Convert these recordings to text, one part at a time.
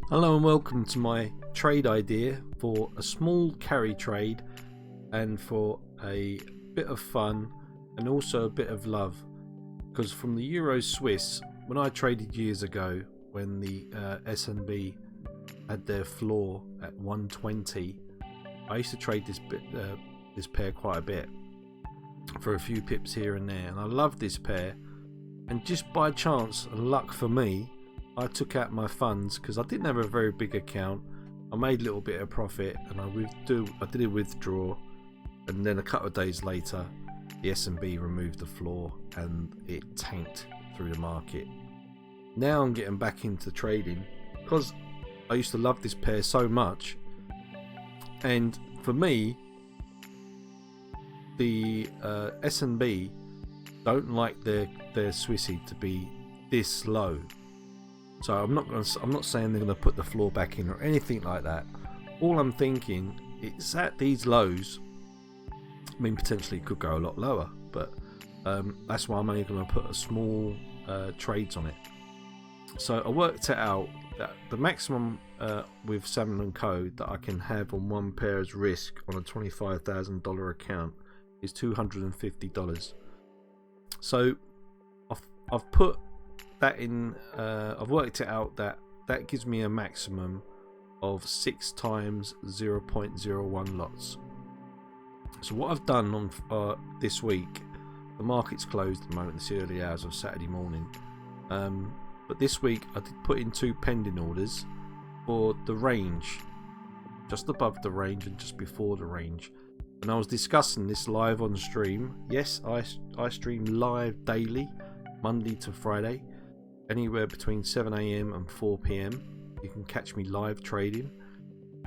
Hello and welcome to my trade idea for a small carry trade and for a bit of fun and also a bit of love, because from the Euro Swiss, when I traded years ago when the S&B had their floor at 120, I used to trade this pair quite a bit for a few pips here and there, and I love this pair. And just by chance and luck for me, I took out my funds because I didn't have a very big account. I made a little bit of profit and I did a withdraw, and then a couple of days later the S&B removed the floor and it tanked through the market. Now I'm getting back into trading because I used to love this pair so much, and for me the S&B don't like their Swissy to be this low. So I'm not saying they're going to put the floor back in or anything like that. All I'm thinking is at these lows, I mean potentially it could go a lot lower, but that's why I'm only going to put a small trades on it. So I worked it out that the maximum with Salmon & Co that I can have on one pair's risk on a $25,000 account is $250. So I've put that in, I've worked it out that gives me a maximum of 6 times 0.01 lots. So what I've done on this week, the market's closed at the moment, it's the early hours of Saturday morning, but this week I did put in 2 pending orders for the range, just above the range and just before the range. And I was discussing this live on stream. Yes, I stream live daily, Monday to Friday, anywhere between 7 AM and 4 PM. You can catch me live trading.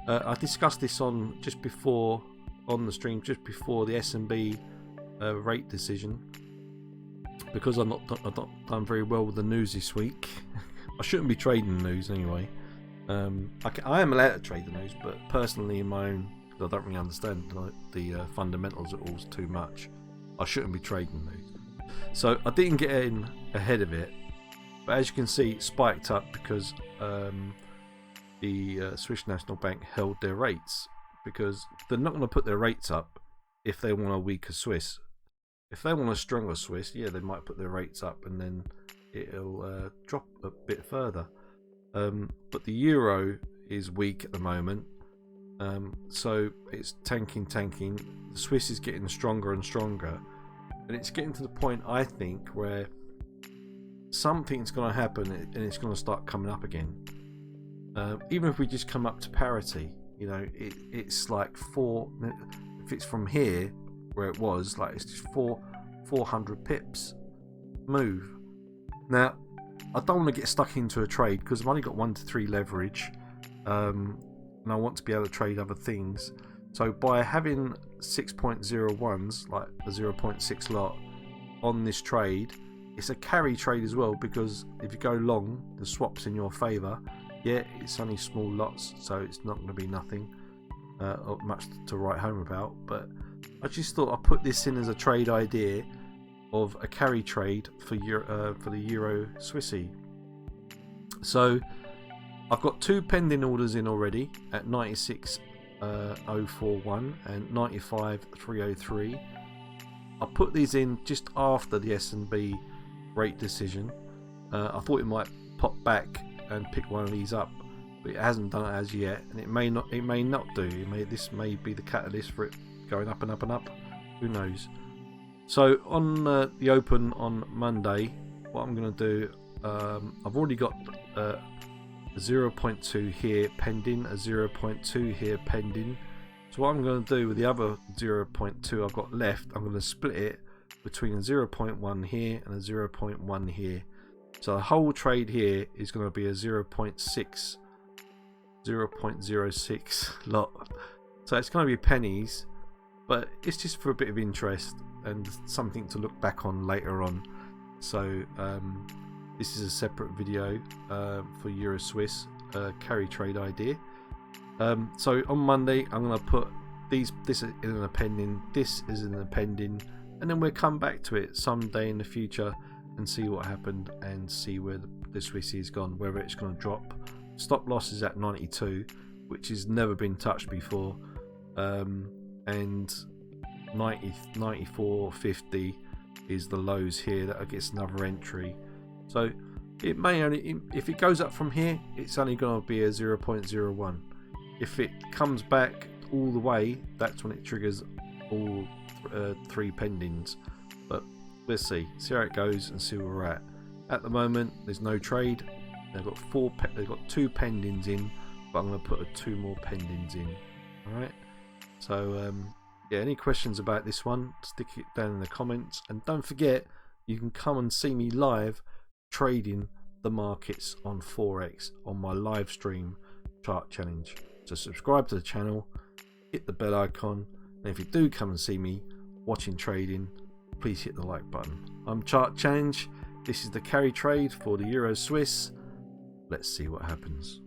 I discussed this on the stream just before the S&B rate decision, because I've not done very well with the news this week. I shouldn't be trading the news anyway. I am allowed to trade the news, but personally in my own, I don't really understand the fundamentals at all too much. I shouldn't be trading these. So I didn't get in ahead of it, but as you can see it spiked up because the Swiss National Bank held their rates, because they're not going to put their rates up if they want a weaker Swiss. If they want a stronger Swiss, yeah, they might put their rates up and then it'll drop a bit further. But the euro is weak at the moment. So it's tanking. The Swiss is getting stronger and stronger, and it's getting to the point, I think, where something's going to happen and it's going to start coming up again. Even if we just come up to parity, you know, it's like if it's from here where it was, like it's just 400 pips move. Now I don't want to get stuck into a trade because I've only got 1 to 3 leverage, and I want to be able to trade other things. So by having 6.01s, like a 0.6 lot on this trade, it's a carry trade as well, because if you go long, the swap's in your favour. Yeah, it's only small lots, so it's not going to be nothing or much to write home about, but I just thought I'd put this in as a trade idea of a carry trade for the Euro Swissy. So I've got 2 pending orders in already at 96.041 and 95.303. I put these in just after the S&B rate decision. I thought it might pop back and pick one of these up, but it hasn't done it as yet, and it may not do. This may be the catalyst for it going up and up and up. Who knows? So on the open on Monday, what I'm going to do, I've already got a 0.2 here pending, a 0.2 here pending. So what I'm going to do with the other 0.2 I've got left, I'm going to split it between a 0.1 here and a 0.1 here. So the whole trade here is going to be a 0.06 lot. So it's going to be pennies, but it's just for a bit of interest and something to look back on later on. So this is a separate video for Euro Swiss carry trade idea. So on Monday I'm going to put this in a pending, this is in a pending, and then we'll come back to it someday in the future and see what happened and see where the Swissy has gone, whether it's going to drop Stop loss is at 92, which has never been touched before, and 94.50 is the lows here. That gets another entry. So it may only, if it goes up from here, it's only going to be a 0.01. If it comes back all the way, that's when it triggers all 3 pendings. But let's see how it goes and see where we're at. At the moment, there's no trade. They've got 2 pendings in, but I'm going to put 2 more pendings in. All right. So yeah, any questions about this one, stick it down in the comments, and don't forget you can come and see me live trading the markets on Forex on my live stream chart challenge. So subscribe to the channel, hit the bell icon, and if you do come and see me watching trading, please hit the like button. I'm Chart Challenge. This is the carry trade for the Euro Swiss. Let's see what happens.